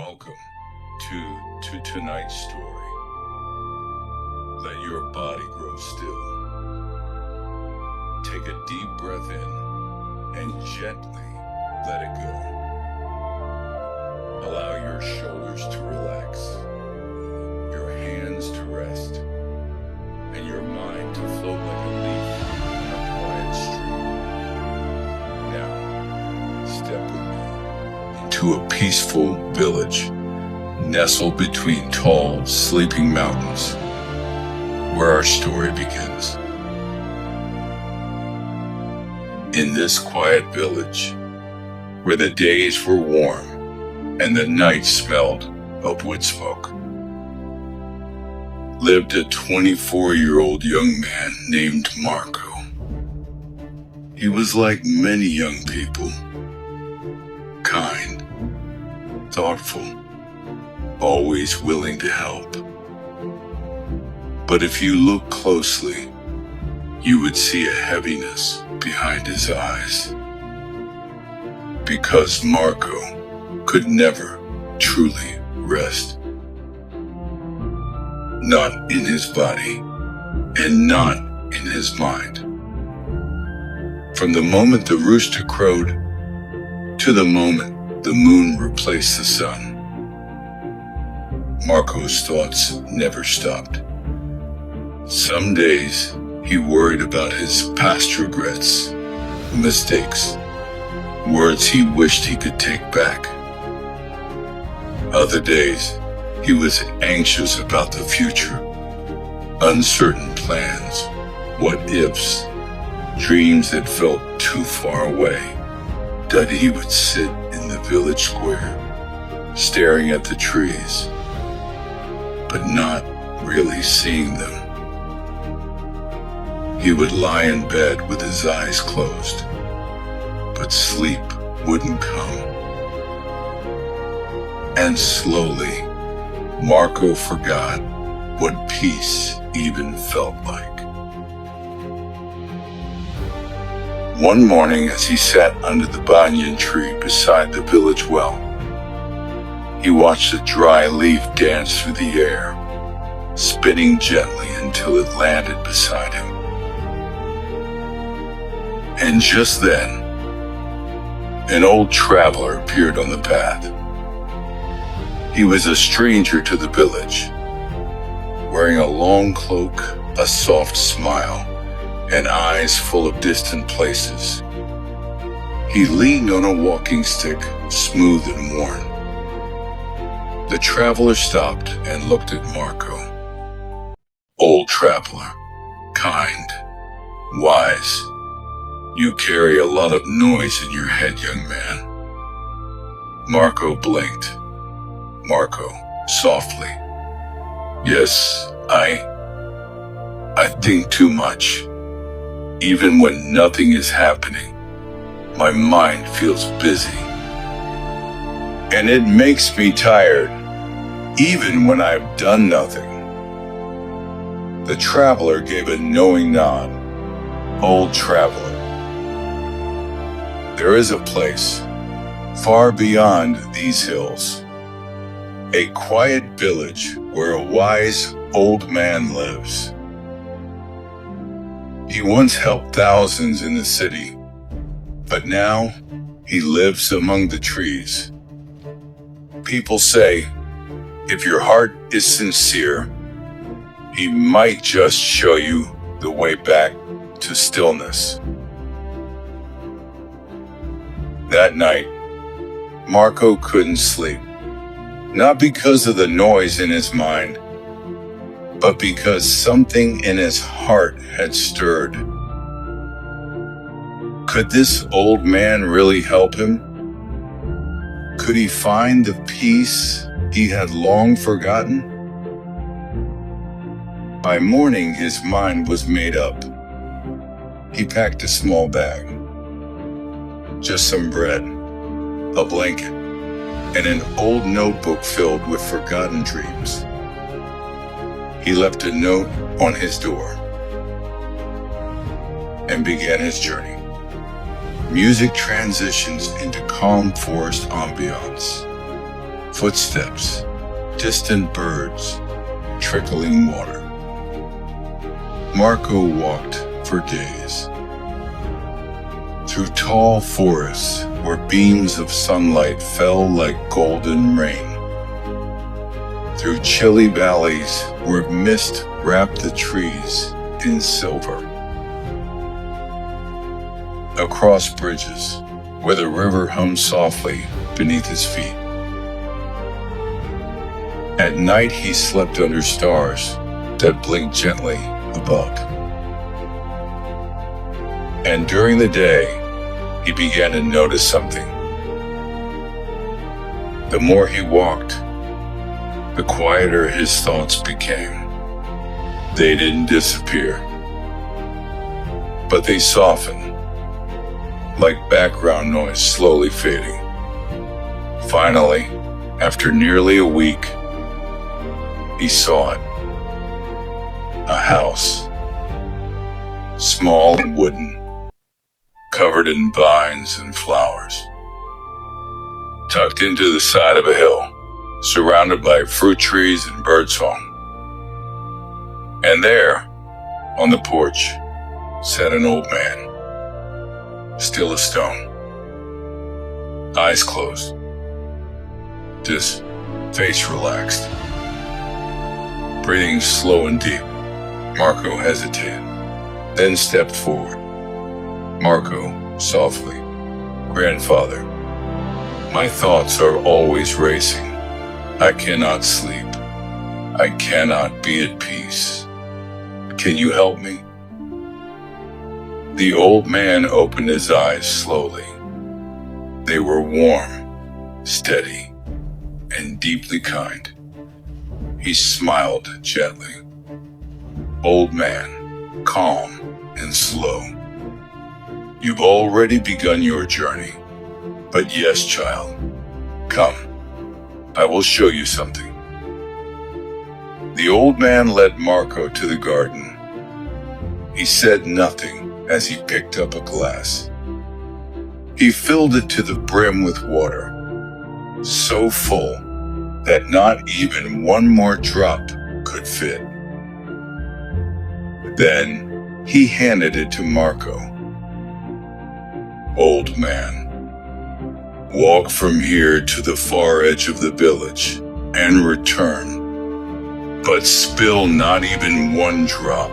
Welcome to tonight's story. Let your body grow still. Take a deep breath in and gently let it go. Allow your shoulders to relax, your hands to rest, and your mind to float like a leaf in a quiet stream. Now, step with me into a peaceful village nestled between tall, sleeping mountains, where our story begins. In this quiet village, where the days were warm and the night smelled of wood smoke, lived a 24-year-old young man named Marco. He was like many young people, kind, thoughtful, always willing to help. But if you look closely, you would see a heaviness behind his eyes. Because Marco could never truly rest. Not in his body and not in his mind. From the moment the rooster crowed to the moment the moon replaced the sun, Marco's thoughts never stopped. Some days he worried about his past regrets, mistakes, words he wished he could take back. Other days he was anxious about the future, uncertain plans, what-ifs, dreams that felt too far away. That he would sit in the village square, staring at the trees, but not really seeing them. He would lie in bed with his eyes closed, but sleep wouldn't come. And slowly, Marco forgot what peace even felt like. One morning, as he sat under the banyan tree beside the village well, he watched a dry leaf dance through the air, spinning gently until it landed beside him. And just then, an old traveler appeared on the path. He was a stranger to the village, wearing a long cloak, a soft smile, and eyes full of distant places. He leaned on a walking stick, smooth and worn. The traveler stopped and looked at Marco. Old traveler, kind, wise. You carry a lot of noise in your head, young man. Marco blinked. Marco, softly. Yes, I think too much. Even when nothing is happening, my mind feels busy. And it makes me tired, even when I've done nothing. The traveler gave a knowing nod. Old traveler. There is a place, far beyond these hills, a quiet village where a wise old man lives. He once helped thousands in the city, but now he lives among the trees. People say, if your heart is sincere, he might just show you the way back to stillness. That night, Marco couldn't sleep, not because of the noise in his mind, but because something in his heart had stirred. Could this old man really help him? Could he find the peace he had long forgotten? By morning, his mind was made up. He packed a small bag, just some bread, a blanket, and an old notebook filled with forgotten dreams. He left a note on his door and began his journey. Music transitions into calm forest ambiance. Footsteps, distant birds, trickling water. Marco walked for days. Through tall forests where beams of sunlight fell like golden rain. Through chilly valleys where mist wrapped the trees in silver. Across bridges where the river hummed softly beneath his feet. At night he slept under stars that blinked gently above. And during the day, he began to notice something. The more he walked, the quieter his thoughts became. They didn't disappear, but they softened, like background noise slowly fading. Finally, after nearly a week, he saw it. A house, small and wooden, covered in vines and flowers, tucked into the side of a hill, surrounded by fruit trees and birdsong. And there, on the porch, sat an old man, still a stone, eyes closed, his face relaxed. Breathing slow and deep, Marco hesitated, then stepped forward. Marco, softly, "Grandfather, my thoughts are always racing. I cannot sleep. I cannot be at peace. Can you help me?" The old man opened his eyes slowly. They were warm, steady, and deeply kind. He smiled gently. "Old man, calm and slow. You've already begun your journey. But yes, child, come, I will show you something." The old man led Marco to the garden. He said nothing as he picked up a glass. He filled it to the brim with water, so full that not even one more drop could fit. Then he handed it to Marco. "Old man, walk from here to the far edge of the village and return, but spill not even one drop."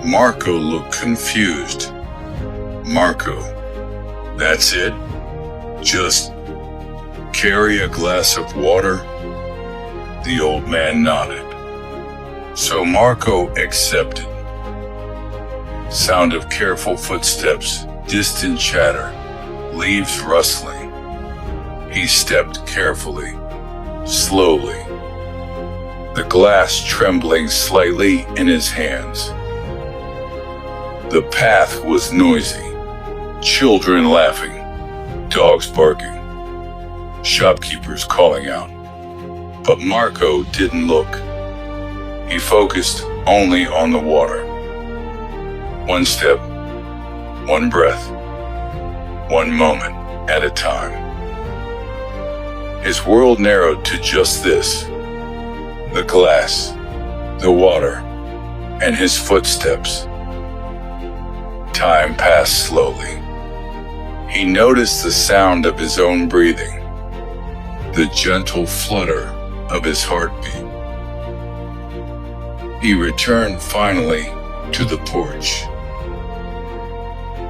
Marco looked confused. "Marco, that's it? Just carry a glass of water?" The old man nodded. So Marco accepted. Sound of careful footsteps, distant chatter, leaves rustling. He stepped carefully, slowly, the glass trembling slightly in his hands. The path was noisy, children laughing, dogs barking, shopkeepers calling out. But Marco didn't look. He focused only on the water. One step, one breath, one moment at a time. His world narrowed to just this: the glass, the water, and his footsteps. Time passed slowly. He noticed the sound of his own breathing, the gentle flutter of his heartbeat. He returned finally to the porch.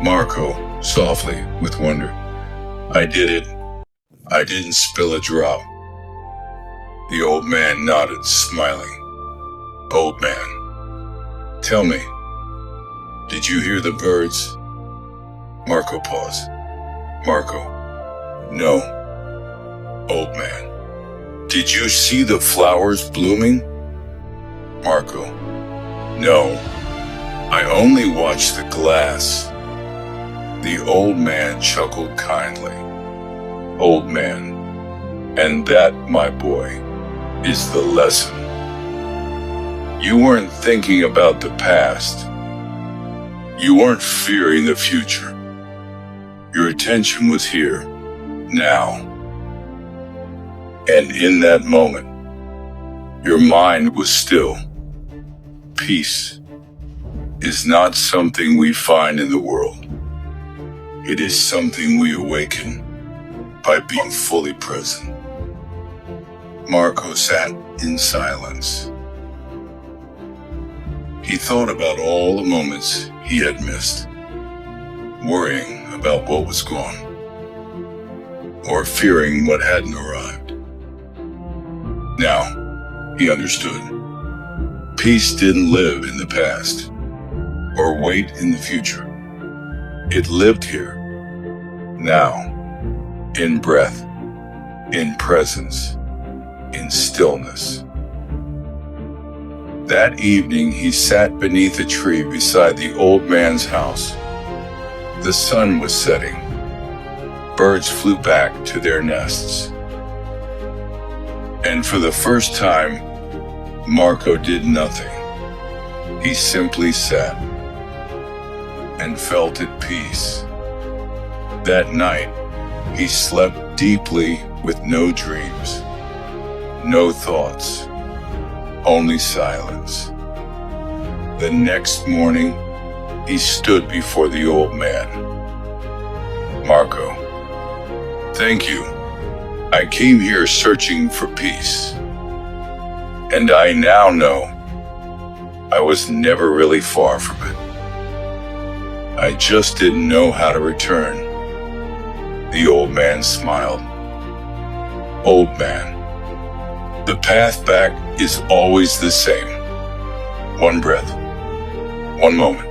Marco, softly, with wonder, "I did it. I didn't spill a drop." The old man nodded, smiling. "Old man, tell me, did you hear the birds?" Marco paused. "Marco, no." Old man, "Did you see the flowers blooming?" Marco, "No, I only watched the glass." The old man chuckled kindly. "Old man, and that, my boy, is the lesson. You weren't thinking about the past. You weren't fearing the future. Your attention was here, now. And in that moment, your mind was still. Peace is not something we find in the world. It is something we awaken by being fully present. Marco sat in silence. He thought about all the moments he had missed, worrying about what was gone, or fearing what hadn't arrived. Now, he understood. Peace didn't live in the past, or wait in the future. It lived here, now, in breath, in presence, in stillness. That evening, he sat beneath a tree beside the old man's house. The sun was setting. Birds flew back to their nests. And for the first time, Marco did nothing. He simply sat and felt at peace. That night, he slept deeply with no dreams, no thoughts, only silence. The next morning, he stood before the old man. Marco, thank you. I came here searching for peace. And I now know I was never really far from it. I just didn't know how to return. The old man smiled. Old man, the path back is always the same. One breath, one moment,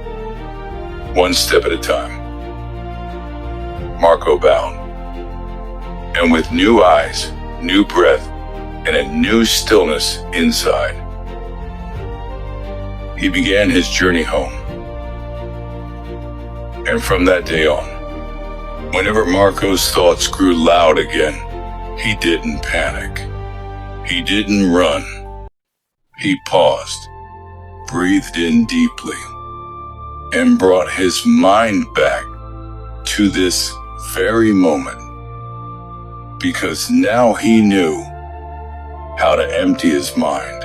one step at a time. Marco bowed. And with new eyes, new breath, and a new stillness inside, he began his journey home. And from that day on, whenever Marco's thoughts grew loud again, he didn't panic. He didn't run. He paused, breathed in deeply, and brought his mind back to this very moment. Because now he knew how to empty his mind.